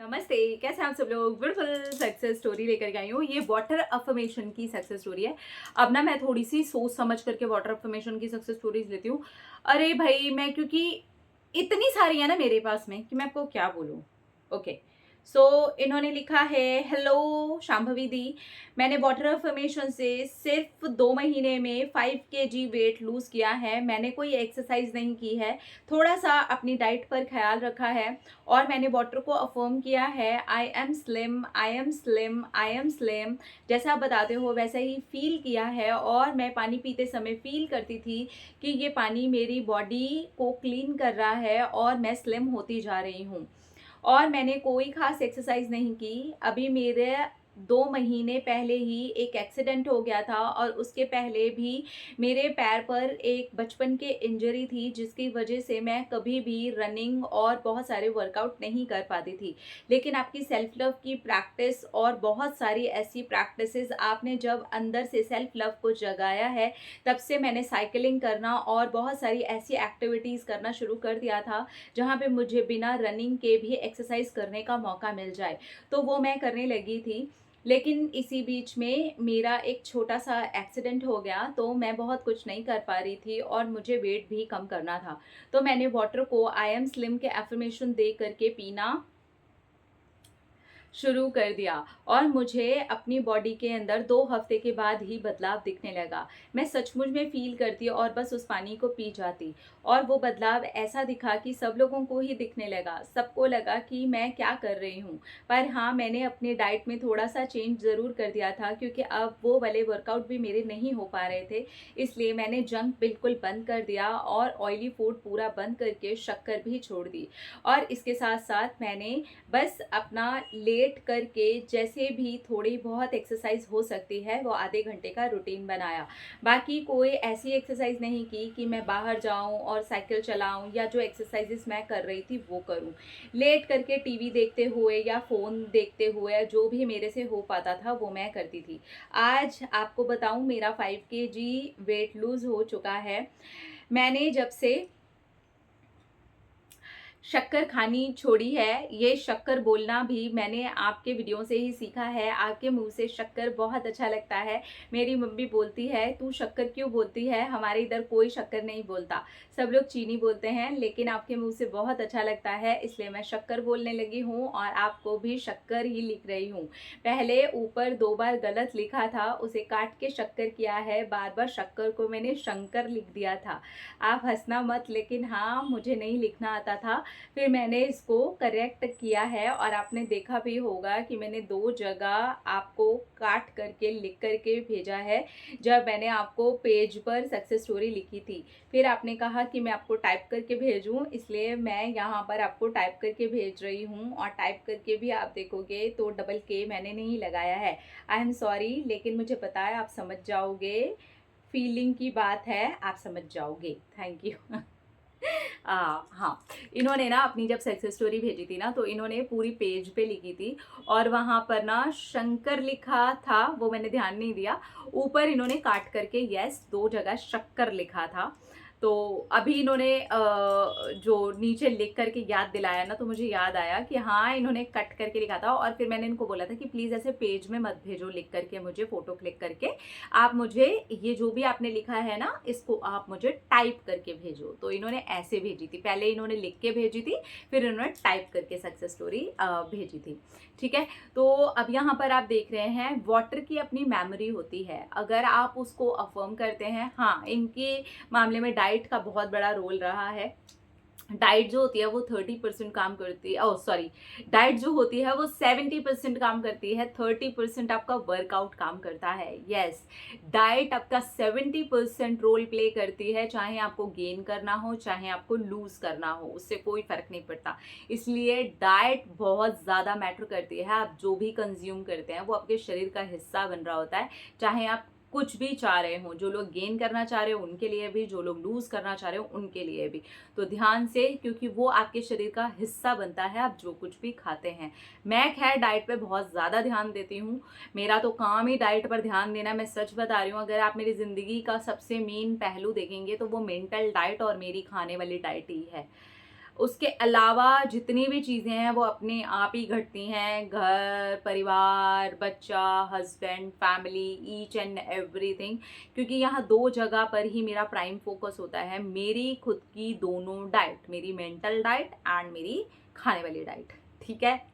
नमस्ते, कैसे हैं आप सब लोग। ब्यूटीफुल सक्सेस स्टोरी लेकर के आई हूँ। ये वाटर अफर्मेशन की सक्सेस स्टोरी है। अब ना मैं थोड़ी सी सोच समझ करके वाटर अफर्मेशन की सक्सेस स्टोरीज लेती हूँ। अरे भाई, मैं क्योंकि इतनी सारी है ना मेरे पास में कि मैं आपको क्या बोलूँ। ओके, सो इन्होंने लिखा है, हेलो शांभवी दी, मैंने वाटर अफर्मेशन से सिर्फ 2 महीने में 5 kg वेट लूज किया है। मैंने कोई एक्सरसाइज नहीं की है, थोड़ा सा अपनी डाइट पर ख्याल रखा है और मैंने वाटर को अफर्म किया है। I am slim, I am slim, I am slim. जैसा आप बताते हो वैसा ही फील किया है और मैं पानी पीते समय फील करती थी कि ये पानी मेरी बॉडी को क्लीन कर रहा है और मैं स्लिम होती जा रही हूँ। और मैंने कोई खास एक्सरसाइज नहीं की। अभी मेरे 2 महीने पहले ही एक एक्सीडेंट हो गया था और उसके पहले भी मेरे पैर पर एक बचपन के इंजरी थी, जिसकी वजह से मैं कभी भी रनिंग और बहुत सारे वर्कआउट नहीं कर पाती थी। लेकिन आपकी सेल्फ लव की प्रैक्टिस और बहुत सारी ऐसी प्रैक्टिसेस आपने जब अंदर से सेल्फ लव को जगाया है, तब से मैंने साइकिलिंग करना और बहुत सारी ऐसी एक्टिविटीज़ करना शुरू कर दिया था जहाँ पे मुझे बिना रनिंग के भी एक्सरसाइज करने का मौका मिल जाए, तो वो मैं करने लगी थी। लेकिन इसी बीच में मेरा एक छोटा सा एक्सीडेंट हो गया, तो मैं बहुत कुछ नहीं कर पा रही थी और मुझे वेट भी कम करना था। तो मैंने वाटर को आई एम स्लिम के एफर्मेशन दे करके पीना शुरू कर दिया और मुझे अपनी बॉडी के अंदर 2 हफ्ते के बाद ही बदलाव दिखने लगा। मैं सचमुच में फील करती और बस उस पानी को पी जाती और वो बदलाव ऐसा दिखा कि सब लोगों को ही दिखने लगा। सबको लगा कि मैं क्या कर रही हूँ। पर हाँ, मैंने अपनी डाइट में थोड़ा सा चेंज ज़रूर कर दिया था, क्योंकि अब वो वाले वर्कआउट भी मेरे नहीं हो पा रहे थे। इसलिए मैंने जंक बिल्कुल बंद कर दिया और ऑयली फूड पूरा बंद करके शक्कर भी छोड़ दी। और इसके साथ साथ मैंने बस अपना लेट करके जैसे भी थोड़ी बहुत एक्सरसाइज हो सकती है वो आधे घंटे का रूटीन बनाया। बाकी कोई ऐसी एक्सरसाइज नहीं की कि मैं बाहर जाऊं और साइकिल चलाऊं या जो एक्सरसाइजेस मैं कर रही थी वो करूं। लेट करके टीवी देखते हुए या फ़ोन देखते हुए जो भी मेरे से हो पाता था वो मैं करती थी। आज आपको बताऊं, मेरा 5 kg वेट लूज़ हो चुका है। मैंने जब से शक्कर खानी छोड़ी है, ये शक्कर बोलना भी मैंने आपके वीडियो से ही सीखा है। आपके मुंह से शक्कर बहुत अच्छा लगता है। मेरी मम्मी बोलती है, तू शक्कर क्यों बोलती है, हमारे इधर कोई शक्कर नहीं बोलता, सब लोग चीनी बोलते हैं, लेकिन आपके मुंह से बहुत अच्छा लगता है, इसलिए मैं शक्कर बोलने लगी हूँ और आपको भी शक्कर ही लिख रही हूँ। पहले ऊपर 2 बार गलत लिखा था, उसे काट के शक्कर किया है। बार बार शक्कर को मैंने शंकर लिख दिया था। आप हंसना मत, लेकिन हाँ, मुझे नहीं लिखना आता था। फिर मैंने इसको करेक्ट किया है और आपने देखा भी होगा कि मैंने 2 जगह आपको काट करके लिख करके भेजा है, जब मैंने आपको पेज पर सक्सेस स्टोरी लिखी थी। फिर आपने कहा कि मैं आपको टाइप करके भेजूं, इसलिए मैं यहाँ पर आपको टाइप करके भेज रही हूँ। और टाइप करके भी आप देखोगे तो डबल के मैंने नहीं लगाया है। आई एम सॉरी, लेकिन मुझे पता है आप समझ जाओगे। फीलिंग की बात है, आप समझ जाओगे। Thank you. हाँ, इन्होंने ना अपनी जब सक्सेस स्टोरी भेजी थी ना, तो इन्होंने पूरी पेज पे लिखी थी और वहाँ पर ना शंकर लिखा था, वो मैंने ध्यान नहीं दिया। ऊपर इन्होंने काट करके यस 2 जगह शक्कर लिखा था। तो अभी इन्होंने जो नीचे लिख करके याद दिलाया ना, तो मुझे याद आया कि हाँ, इन्होंने कट करके लिखा था। और फिर मैंने इनको बोला था कि प्लीज़ ऐसे पेज में मत भेजो लिख करके, मुझे फ़ोटो क्लिक करके आप मुझे ये जो भी आपने लिखा है ना, इसको आप मुझे टाइप करके भेजो। तो इन्होंने ऐसे भेजी थी, पहले इन्होंने लिख के भेजी थी, फिर इन्होंने टाइप करके सक्सेस स्टोरी भेजी थी। ठीक है, तो अब यहाँ पर आप देख रहे हैं वाटर की अपनी मेमोरी होती है, अगर आप उसको अफर्म करते हैं। हाँ, इनके मामले में डाइट का बहुत बड़ा रोल रहा है। डाइट जो होती है वो 30% काम करती है, ओह सॉरी, डाइट जो होती है वो 70% काम करती है, 30% आपका वर्कआउट काम करता है। यस, डाइट आपका 70% रोल प्ले करती है, चाहे आपको गेन करना हो चाहे आपको लूज करना हो, उससे कोई फर्क नहीं पड़ता। इसलिए डाइट बहुत ज़्यादा मैटर करती है। आप जो भी कंज्यूम करते हैं वो आपके शरीर का हिस्सा बन रहा होता है, चाहे आप कुछ भी चाह रहे हो। जो लोग गेन करना चाह रहे हो उनके लिए भी, जो लोग लूज करना चाह रहे हो उनके लिए भी। तो ध्यान से, क्योंकि वो आपके शरीर का हिस्सा बनता है, आप जो कुछ भी खाते हैं। मैं खैर डाइट पे बहुत ज़्यादा ध्यान देती हूँ, मेरा तो काम ही डाइट पर ध्यान देना। मैं सच बता रही हूँ, अगर आप मेरी ज़िंदगी का सबसे मेन पहलू देखेंगे तो वो मेंटल डाइट और मेरी खाने वाली डाइट ही है। उसके अलावा जितनी भी चीज़ें हैं वो अपने आप ही घटती हैं, घर, परिवार, बच्चा, husband, family, each and everything. क्योंकि यहाँ 2 जगह पर ही मेरा प्राइम फोकस होता है, मेरी खुद की दोनों डाइट, मेरी मेंटल डाइट एंड मेरी खाने वाली डाइट, ठीक है।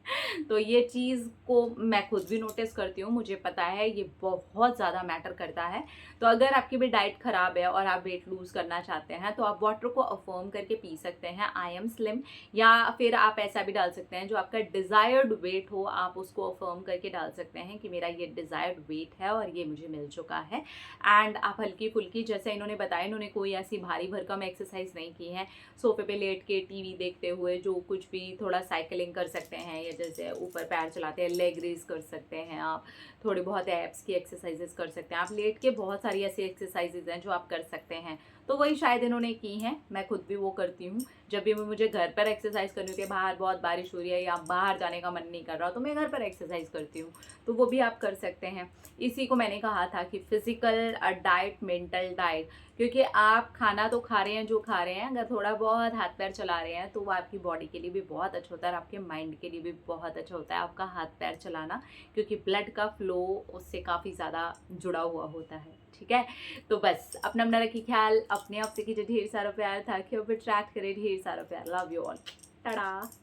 तो ये चीज़ को मैं खुद भी नोटिस करती हूँ, मुझे पता है ये बहुत ज़्यादा मैटर करता है। तो अगर आपकी भी डाइट ख़राब है और आप वेट लूज़ करना चाहते हैं तो आप वाटर को अफर्म करके पी सकते हैं, आई एम स्लिम, या फिर आप ऐसा भी डाल सकते हैं जो आपका डिज़ायर्ड वेट हो, आप उसको अफर्म करके डाल सकते हैं कि मेरा ये डिज़ायर्ड वेट है और ये मुझे मिल चुका है। एंड आप हल्की फुल्की, जैसे इन्होंने बताया, इन्होंने कोई ऐसी भारी भरकम एक्सरसाइज नहीं की है, सोफे पे लेट के टीवी देखते हुए जो कुछ भी, थोड़ा साइकिलिंग कर सकते हैं, या जैसे ऊपर पैर चलाते हैं लेग रेज कर सकते हैं आप, थोड़ी बहुत एब्स की एक्सरसाइजेस कर सकते हैं आप, लेट के बहुत सारी ऐसी एक्सरसाइजेज हैं जो आप कर सकते हैं। तो वही शायद इन्होंने की हैं, मैं खुद भी वो करती हूँ। जब भी मुझे घर पर एक्सरसाइज करनी होती है, बाहर बहुत बारिश हो रही है या बाहर जाने का मन नहीं कर रहा, तो मैं घर पर एक्सरसाइज करती हूँ, तो वो भी आप कर सकते हैं। इसी को मैंने कहा था कि फिजिकल डाइट, मेंटल डाइट, क्योंकि आप खाना तो खा रहे हैं जो खा रहे हैं, अगर थोड़ा बहुत हाथ पैर चला रहे हैं तो वो आपकी बॉडी के लिए भी बहुत अच्छा होता है और आपके माइंड के लिए भी बहुत अच्छा होता है आपका हाथ पैर चलाना, क्योंकि ब्लड का फ्लो उससे काफ़ी ज़्यादा जुड़ा हुआ होता है, ठीक है। तो बस अपना अपना रखिए ख्याल, अपने आप से कीजिए ढेर सारा प्यार, ताकि अब अट्रैक्ट करे ढेर सारा प्यार। Love you all, Tata.